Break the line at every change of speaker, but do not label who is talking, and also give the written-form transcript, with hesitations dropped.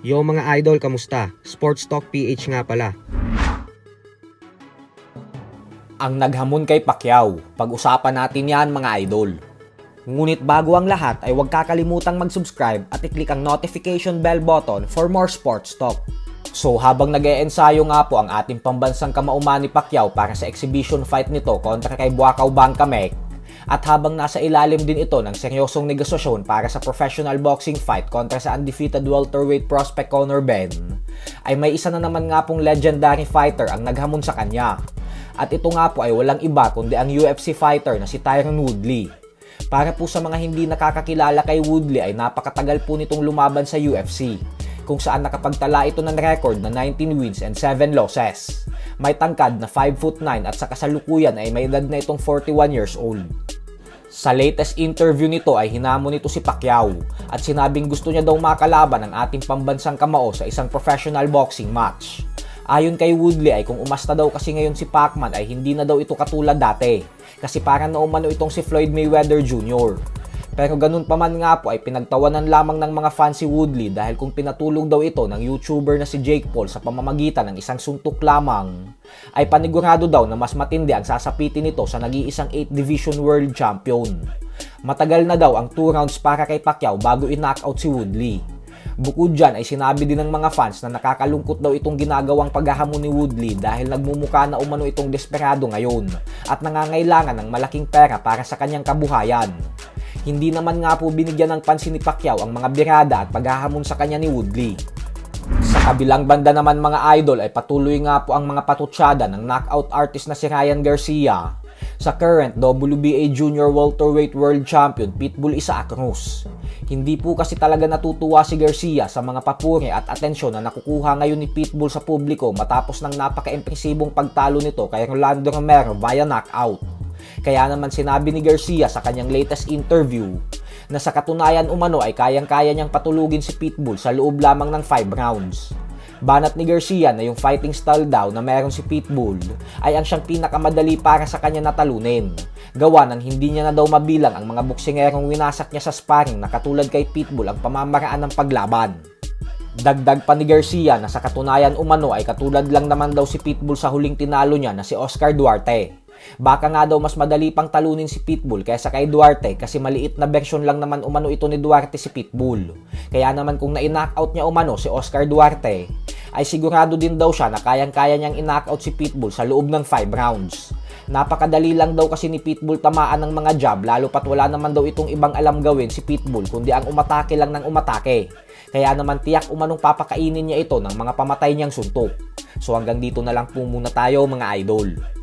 Yo mga idol, kamusta? Sports Talk PH nga pala.
Ang naghamon kay Pacquiao, pag-usapan natin yan mga idol. Ngunit bago ang lahat ay huwag kakalimutang mag-subscribe at i-click ang notification bell button for more sports talk. So habang nag-e-ensayo nga po ang ating pambansang kamauman ni Pacquiao para sa exhibition fight nito kontra kay Buakaw Bancamek, at habang nasa ilalim din ito ng seryosong negosasyon para sa professional boxing fight kontra sa undefeated welterweight prospect Conor Benn, ay may isa na naman nga pong legendary fighter ang naghamon sa kanya. At ito nga po ay walang iba kundi ang UFC fighter na si Tyron Woodley. Para po sa mga hindi nakakakilala kay Woodley ay napakatagal po nitong lumaban sa UFC, kung saan nakapagtala ito ng record na 19 wins and 7 losses. May tangkad na 5'9" at sa kasalukuyan ay may edad na itong 41 years old. Sa latest interview nito ay hinamon nito si Pacquiao at sinabing gusto niya daw makalaban ang ating pambansang kamao sa isang professional boxing match. Ayon kay Woodley ay kung umasta daw kasi ngayon si Pacman ay hindi na daw ito katulad dati, kasi parang naumano itong si Floyd Mayweather Jr. Pero ganun pa man nga po ay pinagtawanan lamang ng mga fans si Woodley dahil kung pinatulong daw ito ng YouTuber na si Jake Paul sa pamamagitan ng isang suntok lamang, ay panigurado daw na mas matindi ang sasapitin nito sa nag-iisang 8 Division World Champion. Matagal na daw ang 2 rounds para kay Pacquiao bago i-knockout si Woodley. Bukod dyan ay sinabi din ng mga fans na nakakalungkot daw itong ginagawang paghahamon ni Woodley dahil nagmumukha na umano itong desperado ngayon at nangangailangan ng malaking pera para sa kanyang kabuhayan. Hindi naman nga po binigyan ng pansin ni Pacquiao ang mga birada at paghahamon sa kanya ni Woodley. Sa kabilang banda naman mga idol ay patuloy nga po ang mga patutsada ng knockout artist na si Ryan Garcia sa current WBA Junior Welterweight World Champion Pitbull Isaac Cruz. Hindi po kasi talaga natutuwa si Garcia sa mga papuri at atensyon na nakukuha ngayon ni Pitbull sa publiko matapos ng napaka-impresibong pagtalo nito kay Rolando Romero via knockout. Kaya naman sinabi ni Garcia sa kanyang latest interview na sa katunayan umano ay kayang-kaya niyang patulugin si Pitbull sa loob lamang ng 5 rounds. Banat ni Garcia na yung fighting style daw na meron si Pitbull ay ang siyang pinakamadali para sa kanya natalunin. Gawa ng hindi niya na daw mabilang ang mga boksingerong winasak niya sa sparring na katulad kay Pitbull ang pamamaraan ng paglaban. Dagdag pa ni Garcia na sa katunayan umano ay katulad lang naman daw si Pitbull sa huling tinalo niya na si Oscar Duarte. Baka nga daw mas madali pang talunin si Pitbull kaysa kay Duarte kasi maliit na bersyon lang naman umano ito ni Duarte si Pitbull. Kaya naman kung na-knockout niya umano si Oscar Duarte, ay sigurado din daw siya na kayang-kaya niyang i-knockout si Pitbull sa loob ng 5 rounds. Napakadali lang daw kasi ni Pitbull tamaan ng mga jab lalo pat wala naman daw itong ibang alam gawin si Pitbull kundi ang umatake lang ng umatake. Kaya naman tiyak umanong papakainin niya ito ng mga pamatay niyang suntok. So hanggang dito na lang po muna tayo mga idol.